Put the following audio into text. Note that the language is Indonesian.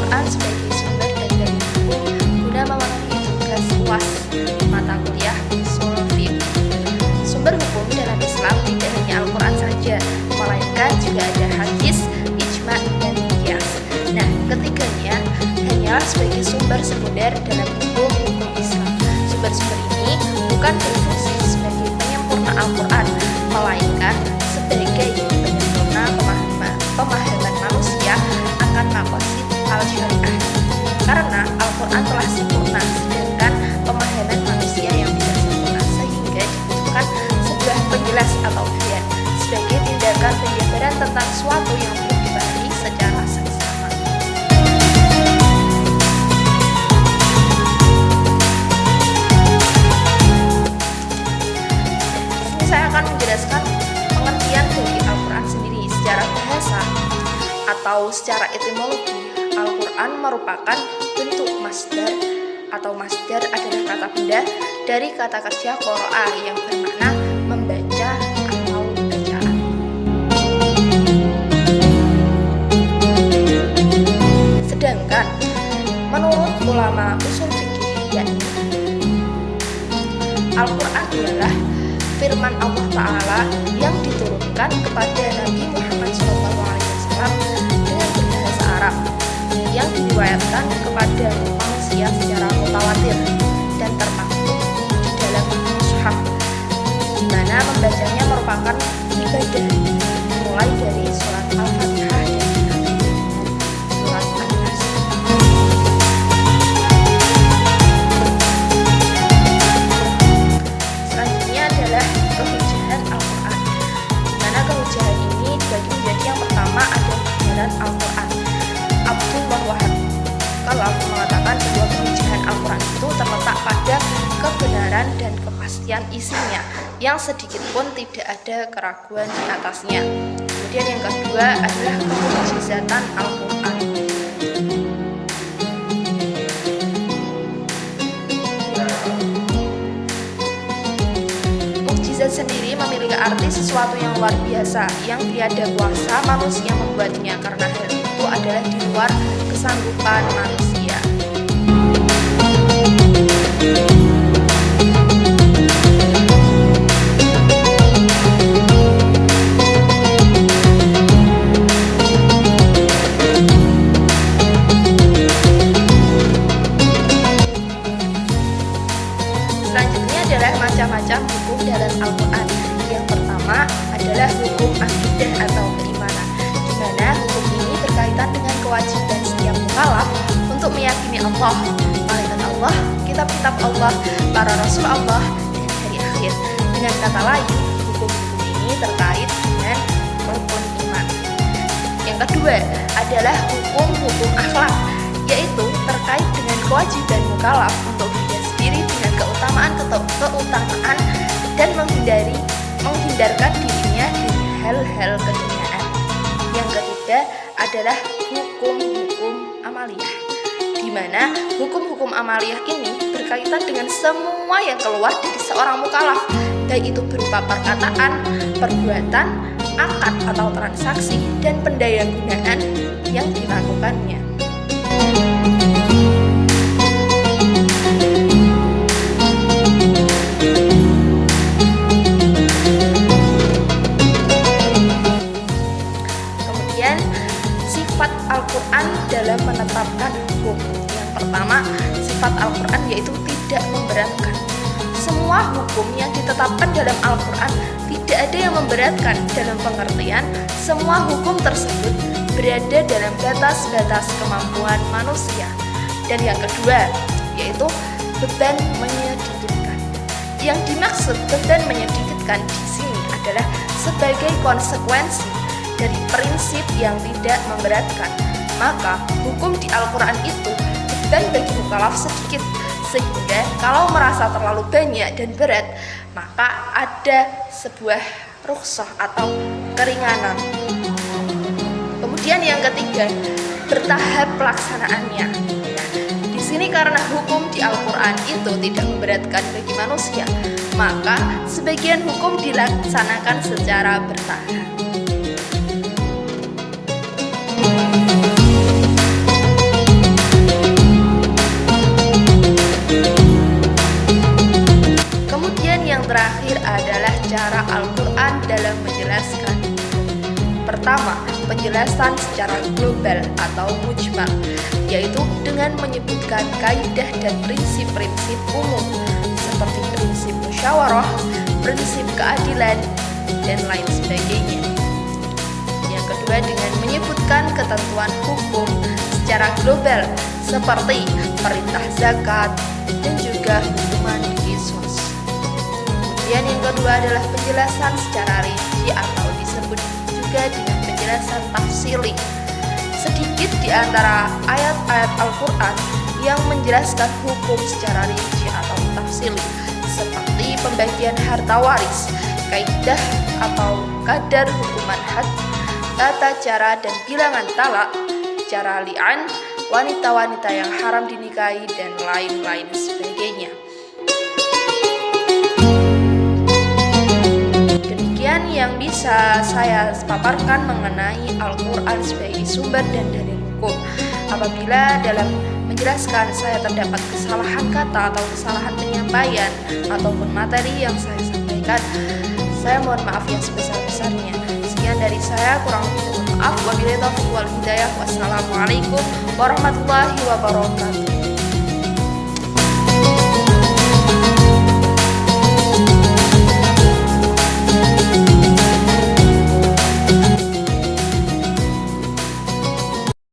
Al-Quran sebagai sumber dan dalil hukum guna memenuhi tugas UAS mata kuliah usul fiqh. Sumber hukum dalam Islam tidak hanya Al-Quran saja, melainkan juga ada hadis, ijma, dan qiyas. Nah, ketiganya hanyalah sebagai sumber sekunder dalam hukum Islam. Sumber-sumber ini bukan berfungsi sebagai penyempurna Al-Quran, melainkan sebagai penyempurna pemahaman manusia akan maqasid al-syariah. Karena Al-Quran telah sempurna, sedangkan pemahaman manusia yang tidak sempurna, sehingga dibutuhkan sebuah penjelas atau bayan sebagai tindakan penjabaran tentang suatu yang belum dipahami secara seksama. Saya akan menjelaskan pengertian dari Al-Quran sendiri secara bahasa atau secara etimologi. Al-Quran merupakan bentuk masdar atau masdar adalah kata benda dari kata kerja qoro'ah yang bermakna membaca atau bacaan. Sedangkan menurut ulama usul fikih, yakni Al-Quran adalah firman Allah Ta'ala yang diturunkan kepada Nabi Muhammad SAW dengan berbahasa Arab, yang diriwayatkan kepada manusia secara mutawatir dan termaktub di dalam mushaf, di mana membacanya merupakan ibadah, mulai dari surat Al-Fatihah dan surat An-Nas. Selanjutnya adalah kehujahan Al-Quran, di mana kehujahan ini dibagi menjadi yang pertama ada kebenaran Al-Quran. Abdullah Wahab kalau mengatakan bahwa kehujahan Al-Quran itu terletak pada kebenaran dan kepastian isinya, yang sedikit pun tidak ada keraguan di atasnya. Kemudian yang kedua adalah kemukjizatan Al-Quran. Mukjizat sendiri memiliki arti sesuatu yang luar biasa yang tiada kuasa manusia membuatnya, karena hal itu adalah di luar kesanggupan manusia. Selanjutnya adalah macam-macam hukum dalam Al-Quran. Yang pertama adalah hukum akidah atau keimanan, di mana hukum ini berkaitan dengan kewajiban setiap mukallaf untuk meyakini Allah, malaikat Allah, kitab-kitab Allah, para rasul Allah, dan hari akhir. Dengan kata lain, hukum-hukum ini terkait dengan rukun iman. Yang kedua adalah hukum-hukum akhlak, yaitu terkait dengan kewajiban mukallaf untuk diri sendiri dengan keutamaan dan menghindarkan dirinya dari hal-hal keduniaan. Yang ketiga adalah hukum-hukum amaliyah, di mana hukum-hukum amaliyah ini berkaitan dengan semua yang keluar dari seorang mukallaf, baik itu berupa perkataan, perbuatan, akad atau transaksi, dan pendayagunaan yang dilakukannya. Kemudian sifat Al-Quran dalam menetapkan hukum. Yang pertama, sifat Al-Quran yaitu tidak memberatkan. Semua hukum yang ditetapkan dalam Al-Quran tidak ada yang memberatkan, dalam pengertian semua hukum tersebut berada dalam batas-batas kemampuan manusia. Dan yang kedua yaitu beban menyedikitkan. Yang dimaksud beban menyedikitkan di sini adalah sebagai konsekuensi dari prinsip yang tidak memberatkan. Maka hukum di Al-Quran itu beban bagi mukallaf sedikit, sehingga kalau merasa terlalu banyak dan berat, maka ada sebuah rukhsah atau keringanan. Kemudian yang ketiga, bertahap pelaksanaannya. Di sini karena hukum di Al-Quran itu tidak memberatkan bagi manusia, maka sebagian hukum dilaksanakan secara bertahap. penjelasan secara global atau mujmal, yaitu dengan menyebutkan kaidah dan prinsip-prinsip umum seperti prinsip musyawarah, prinsip keadilan, dan lain sebagainya. Yang kedua, dengan menyebutkan ketentuan hukum secara global seperti perintah zakat dan juga hukuman qisas. Kemudian yang kedua adalah penjelasan secara rinci atau disebut juga dengan penjelasan tafsili. Sedikit di antara ayat-ayat Al-Quran yang menjelaskan hukum secara rinci atau tafsili, seperti pembagian harta waris, kaidah atau kadar hukuman had, tata cara dan bilangan talak, cara li'an, wanita-wanita yang haram dinikahi, dan lain-lain sebagainya. Demikian yang bisa saya paparkan mengenai Al-Quran sebagai sumber dan dalil hukum. Apabila dalam menjelaskan saya terdapat kesalahan kata atau kesalahan penyampaian ataupun materi yang saya sampaikan, saya mohon maaf yang sebesar-besarnya. Sekian dari saya, kurang lebih mohon maaf. Wabillahi taufiq wal hidayah. Wassalamualaikum warahmatullahi wabarakatuh.